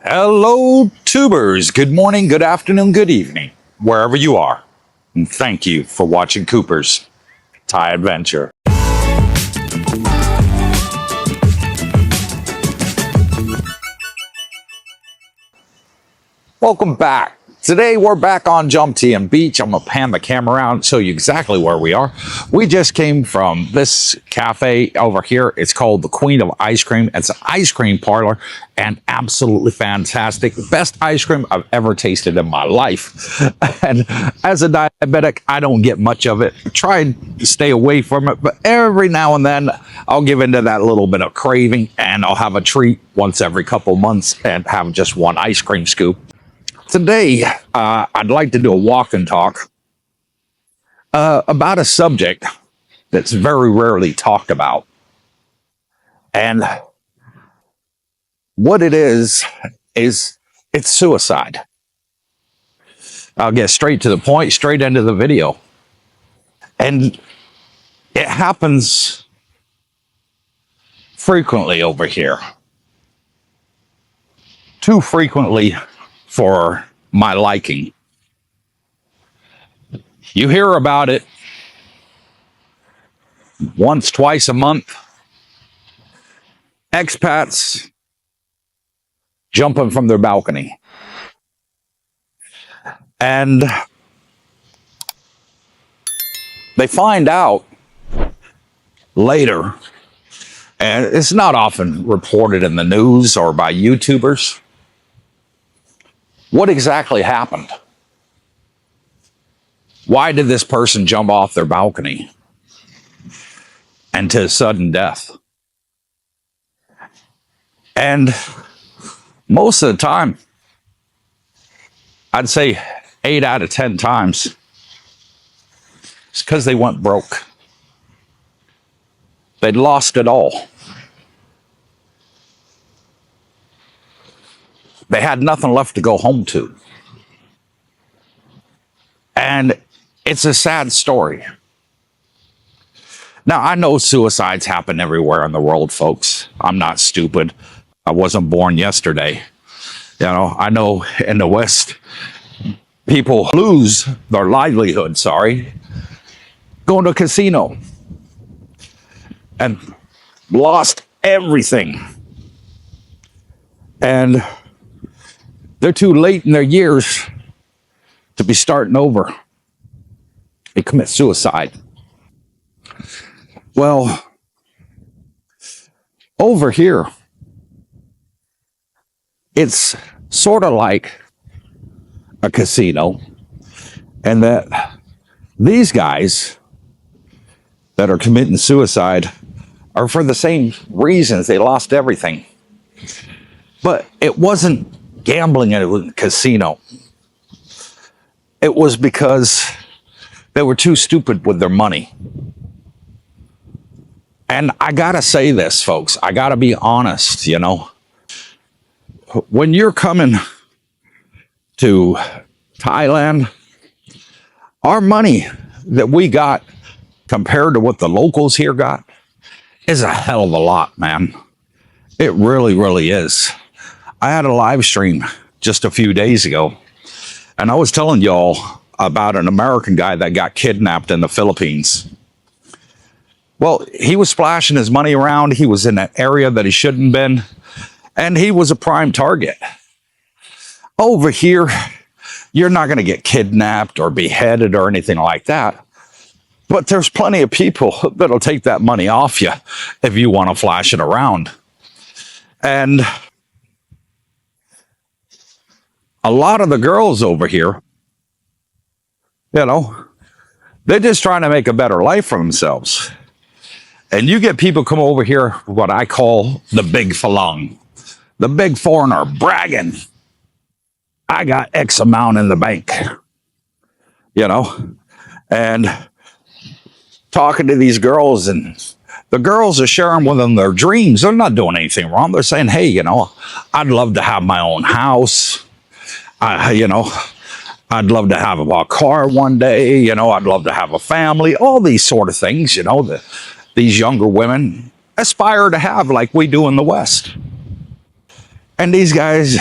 Hello, tubers. Good morning, good afternoon, good evening, wherever you are. And thank you for watching Cooper's Thai Adventure. Welcome back. Today we're back on Jomtienbeach. I'm going to pan the camera around and show you exactly where we are. We just came from this cafe over here. It's called the Queen of Ice Cream. It's an ice cream parlor and absolutely fantastic. Best ice cream I've ever tasted in my life. And as a diabetic, I don't get much of it. I try to stay away from it, but every now and then I'll give into that little bit of craving and I'll have a treat once every couple months and have just one ice cream scoop. Today, I'd like to do a walk and talk about a subject that's very rarely talked about. And what it is it's suicide. I'll get straight to the point, straight into the video. And it happens frequently over here. Too frequently for my liking. You hear about it once, twice a month. Expats jumping from their balcony. And they find out later, and it's not often reported in the news or by YouTubers, what exactly happened? Why did this person jump off their balcony and to sudden death? And most of the time, I'd say 8 out of 10 times, it's because they went broke. They'd lost it all. They had nothing left to go home to. And it's a sad story. Now, I know suicides happen everywhere in the world, folks. I'm not stupid. I wasn't born yesterday. You know, I know in the West, people lose their livelihood, going to a casino and lost everything. And they're too late in their years to be starting over. They commit suicide. Well, over here, it's sort of like a casino, and that these guys that are committing suicide are for the same reasons. They lost everything. But it wasn't gambling at a casino. It was because they were too stupid with their money. And I gotta say this, folks. I gotta be honest, you know. When you're coming to Thailand, our money that we got compared to what the locals here got is a hell of a lot, man. It really, really is. I had a live stream just a few days ago, and I was telling y'all about an American guy that got kidnapped in the Philippines. Well, he was splashing his money around. He was in an area that he shouldn't have been, and he was a prime target. Over here, you're not going to get kidnapped or beheaded or anything like that, but there's plenty of people that'll take that money off you if you want to flash it around. And a lot of the girls over here, you know, they're just trying to make a better life for themselves. And you get people come over here, what I call the big falung, the big foreigner bragging, I got X amount in the bank, you know, and talking to these girls, and the girls are sharing with them their dreams. They're not doing anything wrong. They're saying, hey, you know, I'd love to have my own house. You know, I'd love to have a car one day. You know, I'd love to have a family. All these sort of things, you know, that these younger women aspire to have like we do in the West. And these guys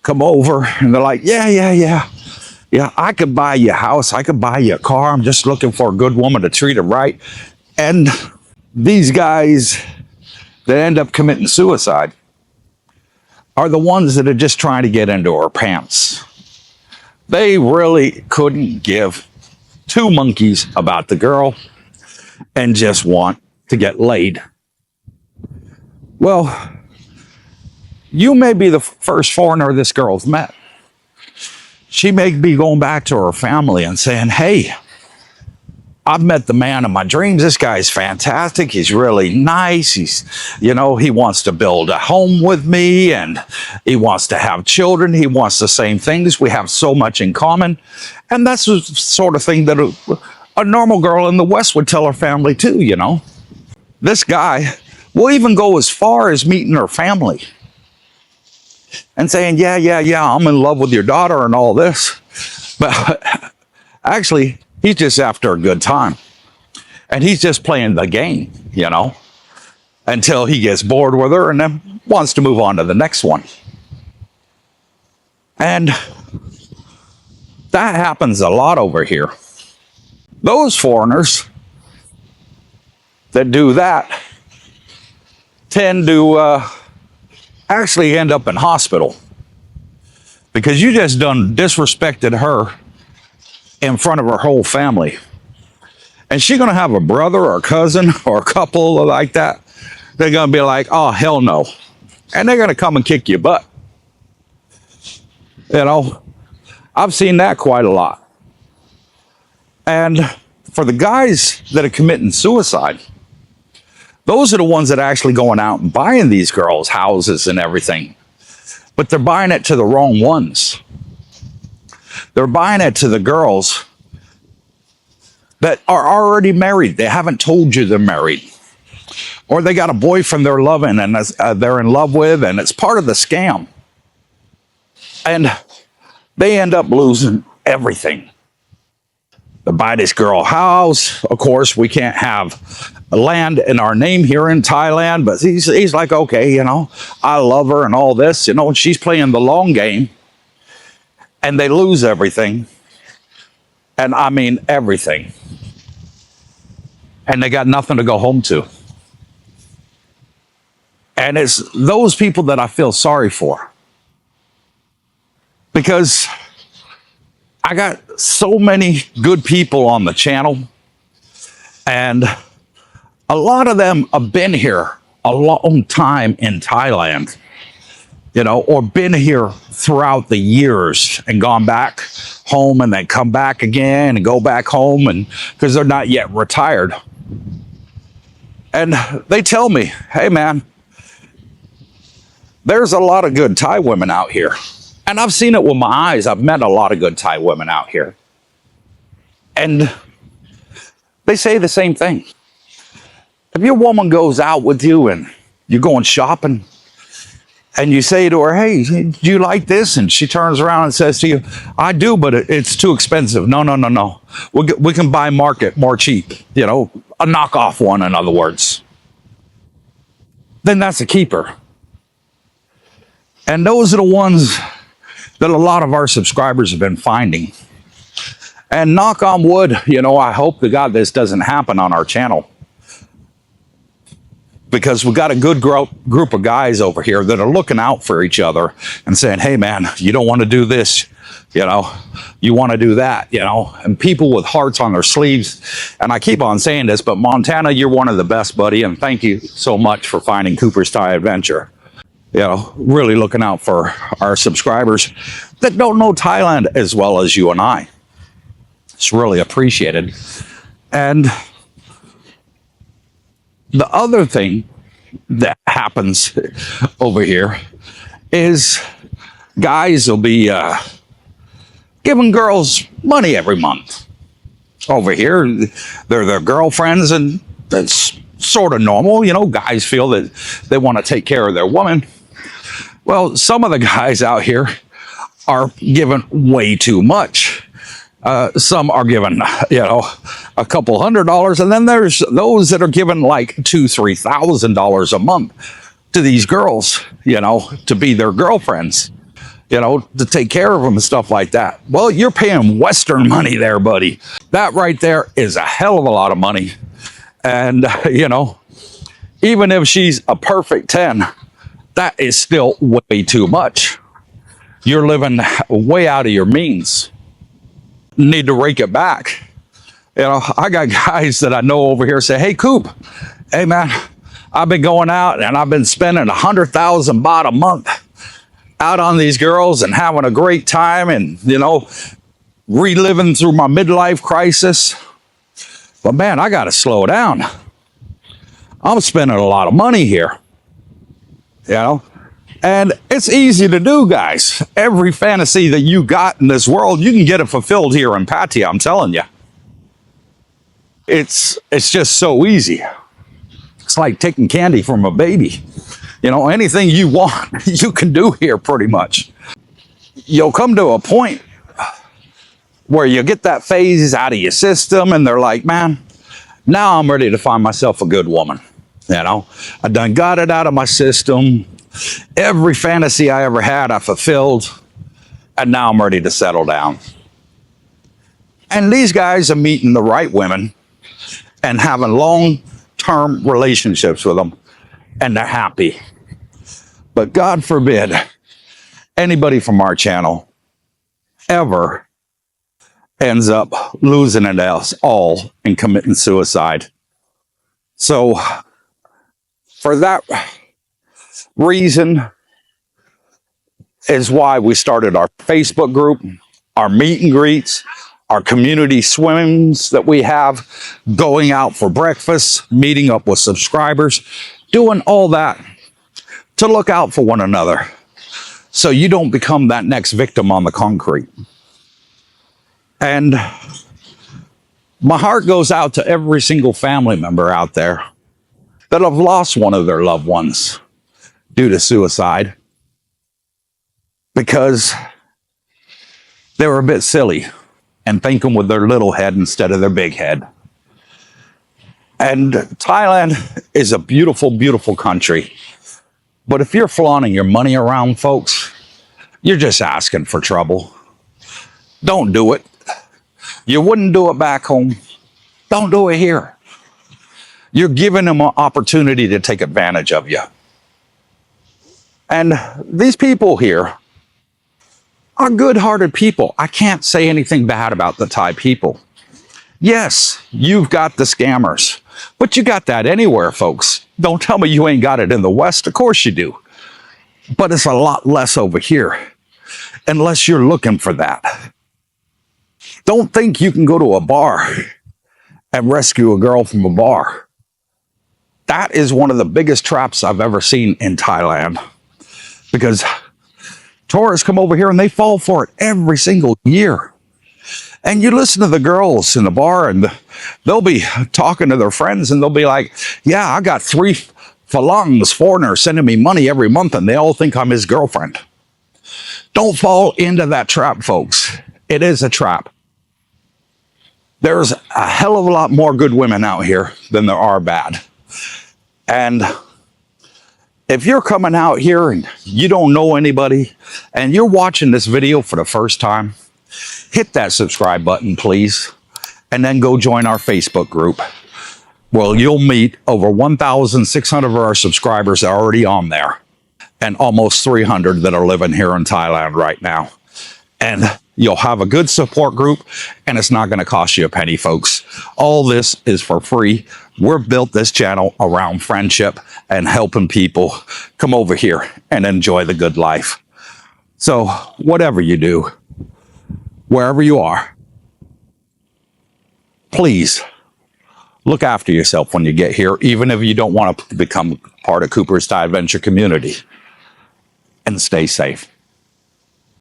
come over and they're like, yeah, I could buy you a house, I could buy you a car. I'm just looking for a good woman to treat her right. And these guys that end up committing suicide are the ones that are just trying to get into her pants. They really couldn't give two monkeys about the girl and just want to get laid. Well, you may be the first foreigner this girl's met. She may be going back to her family and saying, hey, I've met the man of my dreams. This guy's fantastic. He's really nice. He wants to build a home with me and he wants to have children. He wants the same things. We have so much in common. And that's the sort of thing that a normal girl in the West would tell her family too. This guy will even go as far as meeting her family and saying, yeah, I'm in love with your daughter and all this. But actually, he's just after a good time. And he's just playing the game, until he gets bored with her and then wants to move on to the next one. And that happens a lot over here. Those foreigners that do that tend to actually end up in hospital because you just done disrespected her in front of her whole family. And she's going to have a brother or a cousin or a couple like that. They're going to be like, oh, hell no. And they're going to come and kick your butt. I've seen that quite a lot. And for the guys that are committing suicide, those are the ones that are actually going out and buying these girls' houses and everything. But they're buying it to the wrong ones. They're buying it to the girls that are already married. They haven't told you they're married. Or they got a boyfriend they're loving and they're in love with, and it's part of the scam. And they end up losing everything. They buy this girl a house. Of course, we can't have land in our name here in Thailand, but he's like, okay, I love her and all this, and she's playing the long game. And they lose everything. And I mean everything. And they got nothing to go home to. And it's those people that I feel sorry for. Because I got so many good people on the channel. And a lot of them have been here a long time in Thailand. Or been here throughout the years and gone back home and then come back again and go back home, and because they're not yet retired. And they tell me, hey man, there's a lot of good Thai women out here. And I've seen it with my eyes. I've met a lot of good Thai women out here. And they say the same thing. If your woman goes out with you and you're going shopping, and you say to her, hey, do you like this? And she turns around and says to you, I do, but it's too expensive. No. We can buy market more cheap, a knockoff one, in other words. Then that's a keeper. And those are the ones that a lot of our subscribers have been finding. And knock on wood, I hope to God this doesn't happen on our channel. Because we've got a good group of guys over here that are looking out for each other and saying, hey, man, you don't want to do this, you want to do that, and people with hearts on their sleeves. And I keep on saying this, but Montana, you're one of the best, buddy, and thank you so much for finding Cooper's Thai Adventure. Really looking out for our subscribers that don't know Thailand as well as you and I. It's really appreciated. And the other thing that happens over here is guys will be giving girls money every month. Over here, they're their girlfriends, and that's sort of normal. Guys feel that they want to take care of their woman. Well, some of the guys out here are giving way too much. Some are given, a couple $100, and then there's those that are given like $2,000-$3,000 a month to these girls, to be their girlfriends. you know, to take care of them and stuff like that. Well, you're paying Western money there, buddy. That right there is a hell of a lot of money. And, you know, even if she's a perfect 10, that is still way too much. You're living way out of your means. Need to rake it back. You know, I got guys that I know over here say, hey, Coop, hey, man, I've been going out and I've been spending 100,000 baht a month out on these girls and having a great time and, you know, reliving through my midlife crisis. But man, I got to slow down. I'm spending a lot of money here, you know, and it's easy to do, guys. Every fantasy that you got in this world, you can get it fulfilled here in Pattaya, I'm telling you. It's just so easy. It's like taking candy from a baby. You know, anything you want, you can do here pretty much. You'll come to a point where you get that phase out of your system and they're like, man, now I'm ready to find myself a good woman. You know, I done got it out of my system. Every fantasy I ever had, I fulfilled. And now I'm ready to settle down. And these guys are meeting the right women and having long-term relationships with them. And they're happy. But God forbid anybody from our channel ever ends up losing it all and committing suicide. So for that reason is why we started our Facebook group, our meet and greets, our community swims that we have, going out for breakfast, meeting up with subscribers, doing all that to look out for one another so you don't become that next victim on the concrete. And my heart goes out to every single family member out there that have lost one of their loved ones due to suicide because they were a bit silly and thinking with their little head instead of their big head. And Thailand is a beautiful, beautiful country. But if you're flaunting your money around, folks, you're just asking for trouble. Don't do it. You wouldn't do it back home. Don't do it here. You're giving them an opportunity to take advantage of you. And these people here are good-hearted people. I can't say anything bad about the Thai people. Yes, you've got the scammers, but you got that anywhere, folks. Don't tell me you ain't got it in the West. Of course you do. But it's a lot less over here, unless you're looking for that. Don't think you can go to a bar and rescue a girl from a bar. That is one of the biggest traps I've ever seen in Thailand. Because tourists come over here and they fall for it every single year. And you listen to the girls in the bar and they'll be talking to their friends and they'll be like, yeah, I got 3 Falangs foreigners sending me money every month and they all think I'm his girlfriend. Don't fall into that trap, folks. It is a trap. There's a hell of a lot more good women out here than there are bad. And if you're coming out here and you don't know anybody and you're watching this video for the first time, hit that subscribe button, please, and then go join our Facebook group. Well, you'll meet over 1,600 of our subscribers are already on there, and almost 300 that are living here in Thailand right now. And you'll have a good support group, and it's not going to cost you a penny, folks. All this is for free. We've built this channel around friendship and helping people come over here and enjoy the good life. So whatever you do, wherever you are, please look after yourself when you get here, even if you don't want to become part of Cooper's Thai Adventure community. And stay safe.